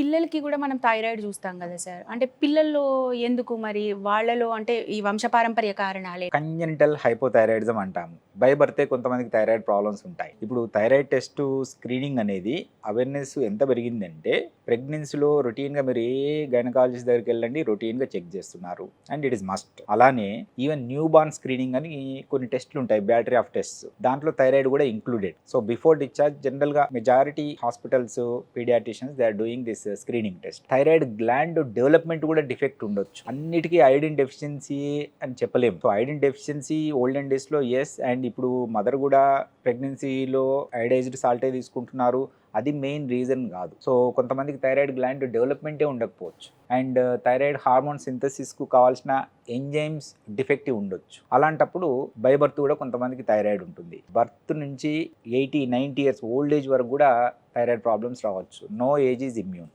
పిల్లలకి కూడా మనం థైరాయిడ్ చూస్తాం కదా సార్. అంటే పిల్లల్లో ఎందుకు మరి? వాళ్ళలో అంటే ఈ వంశపారంపర్య కారణాలే. కంజెనిటల్ హైపోథైరాయిడిజం అంటాము. బై బర్తే కొంతమందికి థైరాయిడ్ ప్రాబ్లమ్స్ ఉంటాయి. ఇప్పుడు థైరాయిడ్ టెస్ట్ స్క్రీనింగ్ అనేది అవేర్‌నెస్ ఎంత పెరిగిందంటే ప్రెగ్నెన్సీలో రొటీన్‌గా మీరు ఏ గైనకాలజిస్ట్ దగ్గరికి వెళ్ళండి రొటీన్‌గా చెక్ చేస్తున్నారు. And it is must. అలానే ఈవెన్ న్యూ బార్న్ స్క్రీనింగ్ అని కొన్ని టెస్ట్‌లు ఉంటాయి. Battery of tests. దాంట్లో థైరాయిడ్ కూడా ఇంక్లూడెడ్. సో బిఫోర్ డిశ్చార్జ్ జనరల్‌గా majority hospitals paediatricians they are doing this screening test. Thyroid gland development కూడా డిఫెక్ట్ ఉండొచ్చు. అన్నిటికీ ఐడిన్ డెఫిషియన్సీ అని చెప్పలేము. సో ఐడిన్ డెఫిషియన్సీ ఓల్డెన్ డేస్‌లో యెస్. అండ్ ఇప్పుడు మదర్ కూడా ప్రెగ్నెన్సీలో అయోడైజ్డ్ సాల్టే తీసుకుంటున్నారు. అది మెయిన్ రీజన్ కాదు. సో కొంతమందికి థైరాయిడ్ గ్లాండ్ డెవలప్మెంటే ఉండకపోవచ్చు. అండ్ థైరాయిడ్ హార్మోన్ సింథసిస్కు కావాల్సిన ఎంజైమ్స్ డిఫెక్టివ్ ఉండొచ్చు. అలాంటప్పుడు బై బర్త్ కూడా కొంతమందికి థైరాయిడ్ ఉంటుంది. బర్త్ నుంచి 80-90 ఇయర్స్ ఓల్డ్ ఏజ్ వరకు కూడా థైరాయిడ్ ప్రాబ్లమ్స్ రావచ్చు. No age is immune.